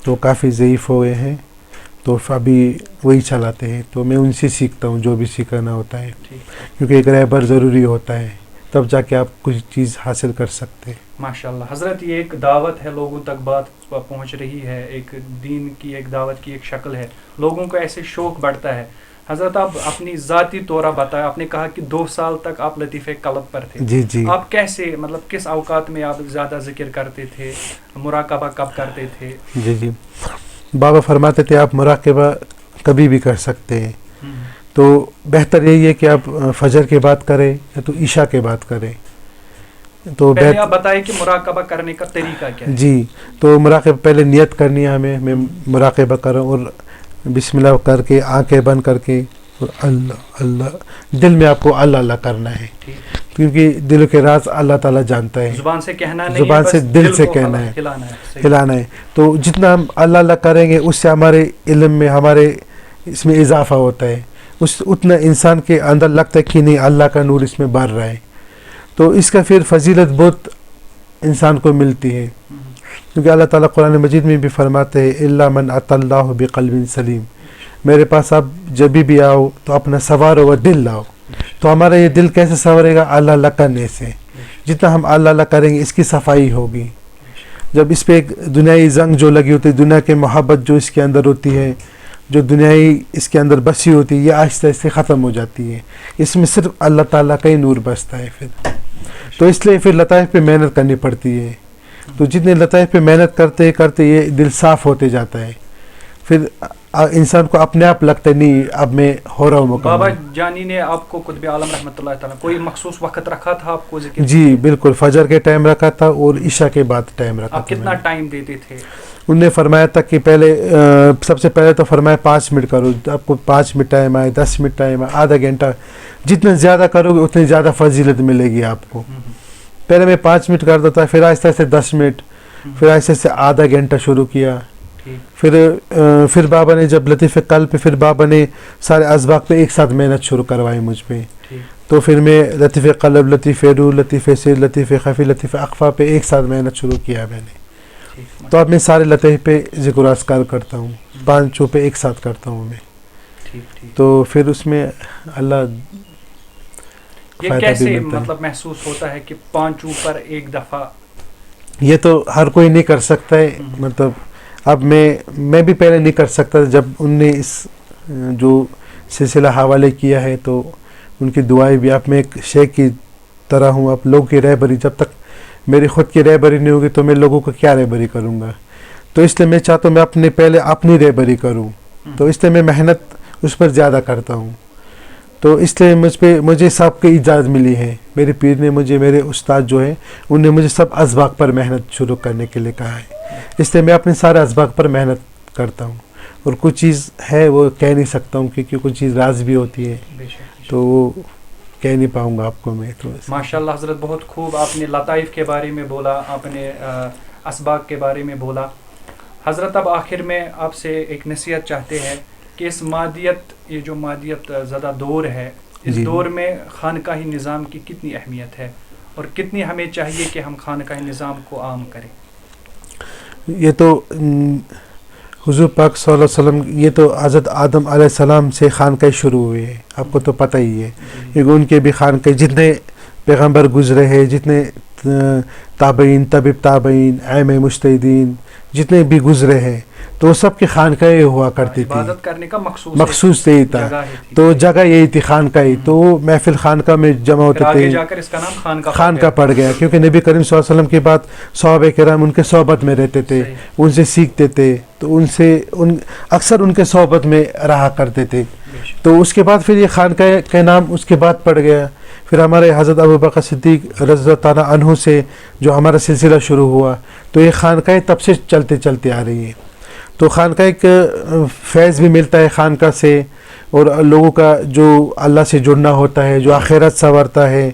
تو کافی ضعیف ہو گئے ہیں، تو ابھی وہی چلاتے ہیں. تو میں ان سے سیکھتا ہوں جو بھی سیکھنا ہوتا ہے، کیونکہ ایک رہبر ضروری ہوتا ہے، تب جا کے آپ کچھ چیز حاصل کر سکتے ہیں. ماشاءاللہ. حضرت یہ ایک دعوت ہے، لوگوں تک بات پہنچ رہی ہے، ایک دین کی ایک دعوت کی ایک شکل ہے، لوگوں کو ایسے شوق بڑھتا ہے. حضرت آپ اپنی ذاتی طورہ بتایا، آپ نے کہا کہ 2 سال تک آپ لطیفہ قلب پر تھے. جی آپ کیسے، مطلب کس اوقات میں آپ زیادہ ذکر کرتے تھے، مراقبہ کب کرتے تھے؟ جی بابا فرماتے تھے آپ مراقبہ کبھی بھی کر سکتے ہیں. تو بہتر یہی ہے کہ آپ فجر کے بعد کریں یا تو عشاء کے بعد کریں. تو پہلے آپ بتائیں کہ مراقبہ کرنے کا طریقہ کیا ہے؟ جی تو مراقبہ پہلے نیت کرنی ہے ہمیں، میں مراقبہ کروں، اور بسم اللہ کر کے آنکھیں بند کر کے، اور اللہ اللہ دل میں آپ کو اللہ اللہ کرنا ہے، کیونکہ دل کے راز اللہ تعالیٰ جانتا ہے. زبان سے کہنا نہیں، زبان سے دل سے کہنا ہے، ہلانا ہے. تو جتنا ہم اللہ اللہ کریں گے اس سے ہمارے علم میں، ہمارے اس میں اضافہ ہوتا ہے، اتنا انسان کے اندر لگتا ہے کہ نہیں اللہ کا نور اس میں بڑھ رہا ہے. تو اس کا پھر فضیلت بہت انسان کو ملتی ہے، کیونکہ اللہ تعالیٰ قرآن مجید میں بھی فرماتے ہیں الا من اتی اللہ بقلب سلیم. میرے پاس آپ جب بھی آؤ تو اپنا سوار ہوا دل لاؤ. تو ہمارا یہ دل کیسے سنورے گا؟ اللہ اللہ کرنے سے. جتنا ہم اللہ اللہ کریں گے اس کی صفائی ہوگی. جب اس پہ ایک دنیائی زنگ جو لگی ہوتی ہے، دنیا کے محبت جو اس کے اندر ہوتی ہے، جو دنیائی اس کے اندر بسی ہوتی ہے، یہ آہستہ آہستہ ختم ہو جاتی ہے. اس میں صرف اللہ تعالیٰ کا ہی نور بستا ہے پھر. تو اس لیے پھر لطائف پہ محنت کرنی پڑتی ہے. تو جتنے لطائف پہ محنت کرتے کرتے یہ دل صاف ہوتے جاتا ہے. پھر انسان کو اپنے آپ لگتا ہے نہیں اب میں ہو رہا ہوں مکمل. بابا جانی نے آپ کو قطب عالم رحمۃ اللہ تعالیٰ کوئی مخصوص وقت رکھا تھا آپ کو ذکر؟ جی بالکل، فجر کے ٹائم رکھا تھا اور عشاء کے بعد ٹائم رکھا تھا. آپ کتنا ٹائم دیتے تھے؟ انہوں نے فرمایا تھا کہ پہلے سب سے پہلے تو فرمایا 5 منٹ کرو. آپ کو 5 منٹ ٹائم آئے، 10 منٹ ٹائم آئے، آدھا گھنٹہ، جتنا زیادہ کرو گے اتنی زیادہ فضیلت ملے گی آپ کو. پہلے میں 5 منٹ کرتا تھا، پھر آہستہ آہستہ 10 منٹ، پھر آہستہ آہستہ آدھا گھنٹہ شروع کیا. پھر بابا نے جب لطیفہ قلب پہ، پھر بابا نے سارے اسباق پہ ایک ساتھ محنت شروع کروائی مجھ پہ. تو پھر میں لطیفہ قلب، لطیفہ روح، لطیفہ سر، لطیفہ خفی، لطیفہ اخفا پہ ایک ساتھ محنت شروع کیا میں نے. تو اب میں سارے لطیفے پہ ذکر و اذکار کرتا ہوں، 5 پہ ایک ساتھ کرتا ہوں میں. تو پھر اس میں اللہ یہ کیسے مطلب محسوس ہوتا ہے کہ 5 پر ایک دفعہ؟ یہ تو ہر کوئی نہیں کر سکتا ہے. مطلب اب میں بھی پہلے نہیں کر سکتا. جب ان نے اس جو سلسلہ حوالے کیا ہے تو ان کی دعائیں بھی. اب میں ایک شیخ کی طرح ہوں، اب لوگوں کی رہبری، جب تک میری خود کی رہبری نہیں ہوگی تو میں لوگوں کو کیا رہبری کروں گا. تو اس لیے میں چاہتا ہوں میں پہلے اپنی رہبری کروں. تو اس لیے میں محنت اس پر زیادہ کرتا ہوں. تو اس لیے مجھے سب کی اجازت ملی ہے. میرے پیر نے مجھے، میرے استاد جو ہیں انہوں نے مجھے سب اسباق پر محنت شروع کرنے کے لیے کہا ہے. اس لیے میں اپنے سارے اسباق پر محنت کرتا ہوں. اور کچھ چیز ہے وہ کہہ نہیں سکتا ہوں کیونکہ کچھ چیز راز بھی ہوتی ہے، تو وہ کہہ نہیں پاؤں گا آپ کو میں. تو ماشاءاللہ حضرت بہت خوب آپ نے لطائف کے بارے میں بولا، آپ نے اسباق کے بارے میں بولا. حضرت اب آخر میں آپ سے ایک نصیحت چاہتے ہیں کہ اس مادیت، یہ جو مادیت زدہ دور ہے، اس دور میں خانقاہی نظام کی کتنی اہمیت ہے اور کتنی ہمیں چاہیے کہ ہم خانقاہی نظام کو عام کریں؟ یہ تو حضور پاک صلی اللہ علیہ وسلم، یہ تو حضرت آدم علیہ السلام سے خانقاہ شروع ہوئے ہیں، آپ کو تو پتہ ہی ہے. ان کے بھی خانقاہ، جتنے پیغمبر گزرے ہیں، جتنے تابعین، طبیب تابعین، ائمہ مجتہدین جتنے بھی گزرے ہیں، تو سب کی خانقاہیں ہوا کرتی تھی. عبادت کرنے کا مخصوص یہی تھا. تو جگہ یہی تھی خانقاہیں. تو محفل خانقاہ میں جمع ہوتے تھے. جا کر اس کا نام خانقاہ پڑ گیا کیونکہ نبی کریم صلی اللہ علیہ وسلم کے بعد صحابہ کرام ان کے صحبت میں رہتے تھے، ان سے سیکھتے تھے، تو اکثر ان کے صحبت میں رہا کرتے تھے. تو اس کے بعد پھر یہ خانقاہ کا نام اس کے بعد پڑ گیا. پھر ہمارے حضرت ابوبکر صدیق رضی اللہ تعالیٰ عنہ سے جو ہمارا سلسلہ شروع ہوا، تو یہ خانقاہ تب سے چلتے آ رہی ہے. تو خانقاہ ایک فیض بھی ملتا ہے خانقاہ سے، اور لوگوں کا جو اللہ سے جڑنا ہوتا ہے، جو آخرت سنورتا ہے،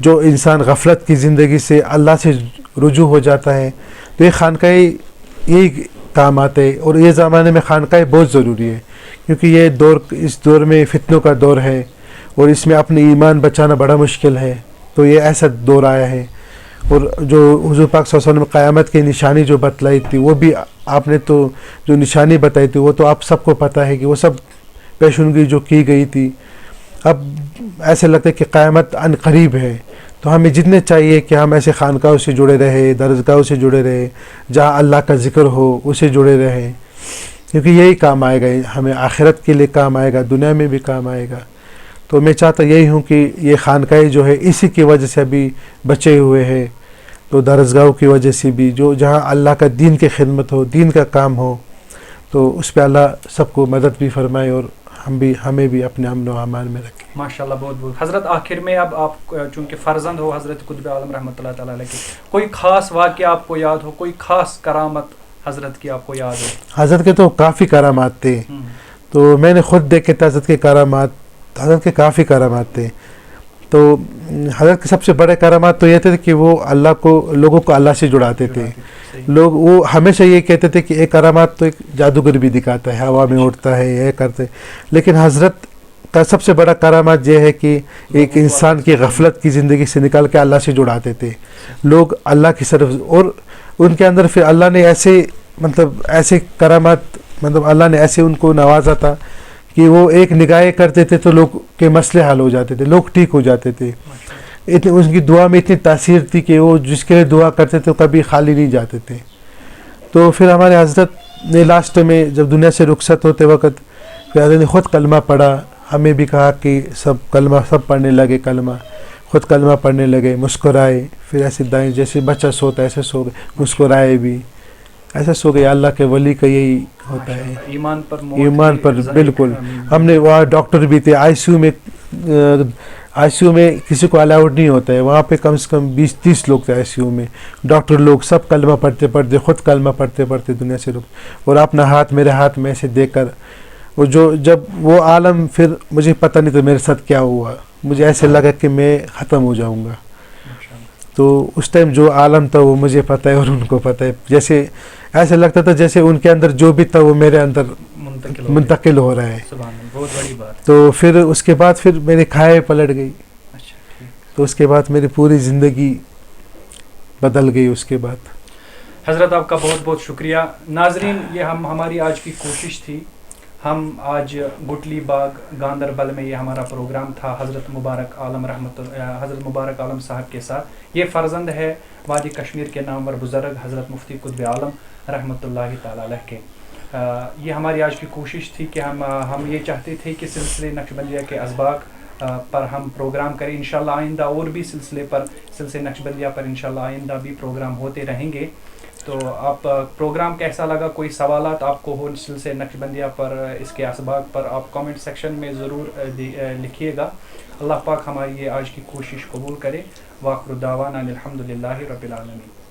جو انسان غفلت کی زندگی سے اللہ سے رجوع ہو جاتا ہے، تو یہ خانقاہ یہی کام آتے ہیں. اور یہ زمانے میں خانقاہ بہت ضروری ہے کیونکہ یہ اس دور میں فتنوں کا دور ہے اور اس میں اپنے ایمان بچانا بڑا مشکل ہے. تو یہ ایسا دور آیا ہے. اور جو حضور پاک صلی اللہ علیہ وسلم قیامت کی نشانی جو بتلائی تھی، وہ بھی آپ نے تو جو نشانی بتائی تھی وہ تو آپ سب کو پتہ ہے کہ وہ سب پیشنگی جو کی گئی تھی. اب ایسے لگتا ہے کہ قیامت ان قریب ہے. تو ہمیں جتنے چاہیے کہ ہم ایسے خانقاہوں سے جڑے رہے، درسگاہوں سے جڑے رہے، جہاں اللہ کا ذکر ہو اسے جڑے رہے، کیونکہ یہی کام آئے گا، ہمیں آخرت کے لیے کام آئے گا، دنیا میں بھی کام آئے گا. تو میں چاہتا یہی ہوں کہ یہ خانقاہیں جو ہے اسی کی وجہ سے ابھی بچے ہوئے ہیں. تو درسگاہوں کی وجہ سے بھی، جو جہاں اللہ کا دین کی خدمت ہو، دین کا کام ہو، تو اس پہ اللہ سب کو مدد بھی فرمائے اور ہمیں بھی اپنے امن و امان میں رکھے. ماشاءاللہ بہت بہت. حضرت آخر میں اب آپ چونکہ فرزند ہو حضرت قطب عالم رحمۃ اللہ تعالیٰ علیہ کے، کوئی خاص واقعہ آپ کو یاد ہو، کوئی خاص کرامت حضرت کی آپ کو یاد ہو؟ حضرت کے تو کافی کرامات تھے. تو میں نے خود دیکھے تھے حضرت کے کافی کرامات تھے. تو حضرت کے سب سے بڑے کرامات تو یہ تھے کہ وہ لوگوں کو اللہ سے جڑاتے تھے. وہ ہمیشہ یہ کہتے تھے کہ ایک کرامات تو ایک جادوگر بھی دکھاتا ہے، ہوا میں اڑتا ہے، یہ کرتے. لیکن حضرت کا سب سے بڑا کرامات یہ ہے کہ ایک انسان کی غفلت کی زندگی سے نکال کے اللہ سے جڑاتے تھے لوگ اللہ کی طرف. اور ان کے اندر پھر اللہ نے ایسے کرامات، اللہ نے ایسے ان کو نوازا تھا کہ وہ ایک نگاہیں کرتے تھے تو لوگ کے مسئلے حل ہو جاتے تھے, لوگ ٹھیک ہو جاتے تھے. ان کی دعا میں اتنی تاثیر تھی کہ وہ جس کے لیے دعا کرتے تھے کبھی خالی نہیں جاتے تھے. تو پھر ہمارے حضرت نے لاسٹ میں جب دنیا سے رخصت ہوتے وقت پھر حضرت نے خود کلمہ پڑھا, ہمیں بھی کہا کہ سب کلمہ سب پڑھنے لگے, کلمہ خود کلمہ پڑھنے لگے, مسکرائے, پھر ایسے دائیں جیسے بچہ سوتا ہے ایسے سو گئے, مسکرائے بھی ایسے سو گئے. اللہ کے ولی کا یہی ہوتا ہے, ایمان پر ایمان پر بالکل. ہم نے وہاں ڈاکٹر بھی تھے, آئی سی یو میں کسی کو الاؤڈ نہیں ہوتا ہے, وہاں پہ کم سے کم 20-30 لوگ تھے آئی سی یو میں. ڈاکٹر لوگ سب کلمہ پڑھتے پڑھتے خود کلمہ پڑھتے پڑھتے دنیا سے رک, اور اپنا ہاتھ میرے ہاتھ میں ایسے دے کر وہ جب وہ عالم, پھر مجھے پتہ نہیں تھا میرے ساتھ کیا ہوا, مجھے ایسے لگا کہ میں ختم ہو جاؤں گا. تو اس ٹائم جو عالم تھا وہ مجھے پتہ ہے اور ان کو پتہ ہے, جیسے ایسا لگتا تھا جیسے ان کے اندر جو بھی تھا وہ میرے اندر منتقل ہو رہا ہے. بہت بڑی بات. تو پھر اس کے بعد پھر میری کھائے پلٹ گئی. تو اس کے بعد میری پوری زندگی بدل گئی اس کے بعد. حضرت آپ کا بہت بہت شکریہ. ناظرین, یہ ہماری آج کی کوشش تھی. ہم آج گٹلی باغ گاندربل میں یہ ہمارا پروگرام تھا حضرت مبارک عالم صاحب کے ساتھ. یہ فرزند ہے وادی کشمیر کے نامور بزرگ حضرت مفتی قطب عالم رحمۃ اللہ تعالی علیہ کے. یہ ہماری آج کی کوشش تھی کہ ہم یہ چاہتے تھے کہ سلسلے نقشبندیہ کے اسباق پر ہم پروگرام کریں. انشاءاللہ آئندہ اور بھی سلسلے نقشبندیہ پر انشاءاللہ آئندہ بھی پروگرام ہوتے رہیں گے. تو آپ پروگرام کیسا لگا, کوئی سوالات آپ کو ہو سلسلے نقشبندیہ پر, اس کے اسباق پر, آپ کامنٹ سیکشن میں ضرور لکھیے گا. اللہ پاک ہماری یہ آج کی کوشش قبول کرے. وآخر دعوانا الحمدللہ رب العالمین.